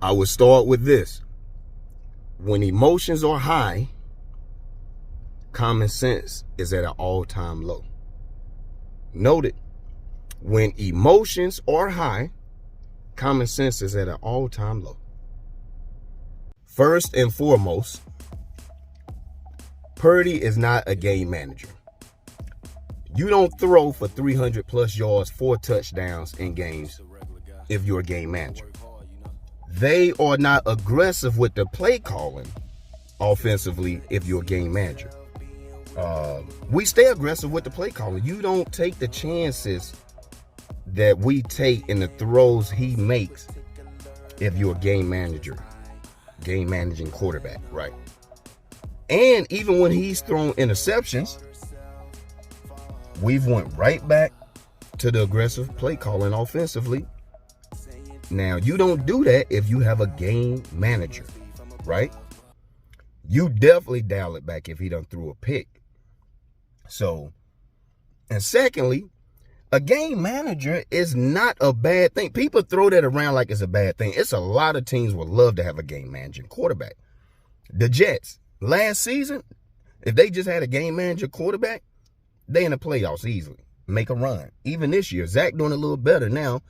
I would start with this. When emotions are high, common sense is at an all-time low. Note it. When emotions are high, common sense is at an all-time low. First and foremost, Purdy is not a game manager. You don't throw for 300 plus yards, 4 touchdowns in games if you're a game manager. They are not aggressive with the play calling offensively if you're a game manager. We stay aggressive with the play calling. You don't take the chances that we take in the throws he makes if you're a game manager, game managing quarterback, right? And even when he's thrown interceptions, we've went right back to the aggressive play calling offensively. Now, you don't do that if you have a game manager, right? You definitely dial it back if he done threw a pick. So, and secondly, a game manager is not a bad thing. People throw that around like it's a bad thing. It's a lot of teams would love to have a game managing quarterback. The Jets, last season, if they just had a game manager quarterback, they in the playoffs easily, make a run. Even this year, Zach doing a little better now,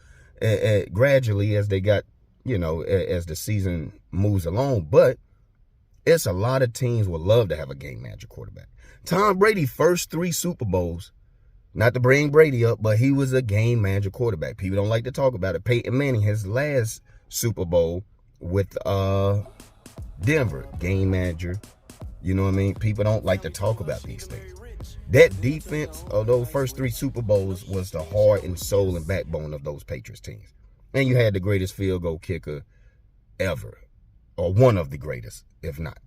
gradually as they got, as the season moves along. But it's a lot of teams would love to have a game manager quarterback. Tom Brady, first 3 Super Bowls, not to bring Brady up, but he was a game manager quarterback. People don't like to talk about it. Peyton Manning, his last Super Bowl with Denver, game manager. You know what I mean? People don't like to talk about these things. That defense of those first 3 Super Bowls was the heart and soul and backbone of those Patriots teams. And you had the greatest field goal kicker ever, or one of the greatest, if not.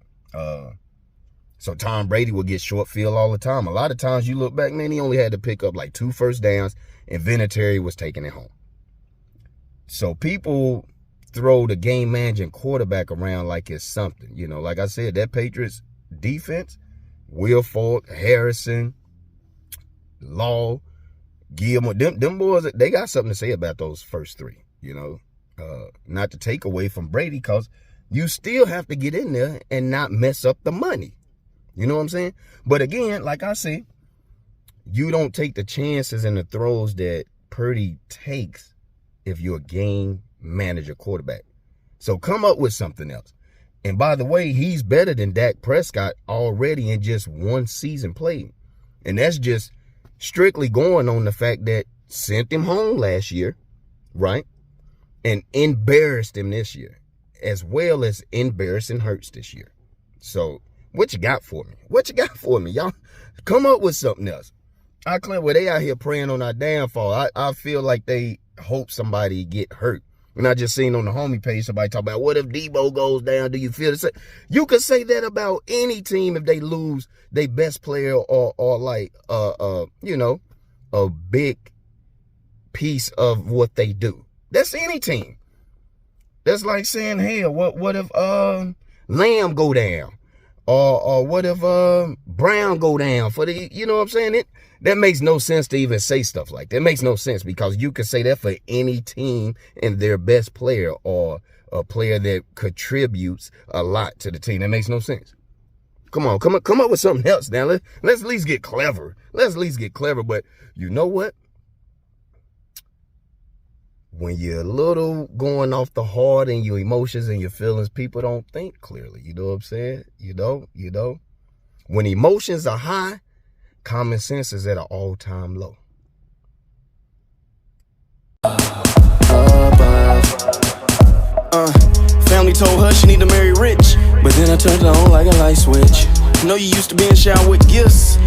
So Tom Brady will get short field all the time. A lot of times you look back, man, he only had to pick up like 2 first downs, and Vinatieri was taking it home. So people throw the game managing quarterback around like it's something. Like I said, that Patriots defense, Will Falk, Harrison, Law, Gilmore, them boys, they got something to say about those first 3, not to take away from Brady, because you still have to get in there and not mess up the money. You know what I'm saying? But again, like I say, you don't take the chances and the throws that Purdy takes if you're a game manager quarterback. So come up with something else. And by the way, he's better than Dak Prescott already in just 1 season played. And that's just strictly going on the fact that sent him home last year, right? And embarrassed him this year, as well as embarrassing Hurts this year. So what you got for me? What you got for me? Y'all come up with something else. I claim, well, they out here praying on our downfall. I feel like they hope somebody get hurt. And I just seen on the homie page somebody talk about, what if Debo goes down? Do you feel the same? You could say that about any team if they lose their best player or like a big piece of what they do. That's any team. That's like saying, hey, what if Lamb go down? Or what if Brown go down for the, you know what I'm saying? That makes no sense to even say stuff like that. It makes no sense, because you can say that for any team and their best player or a player that contributes a lot to the team. That makes no sense. Come on, come up with something else now. Let's at least get clever. But you know what? When you're a little going off the heart and your emotions and your feelings, people don't think clearly. You know what I'm saying? You know. When emotions are high, common sense is at an all-time low. Family told her she need to marry rich, but then I turned it on like a light switch. You know you used to be in shower with gifts.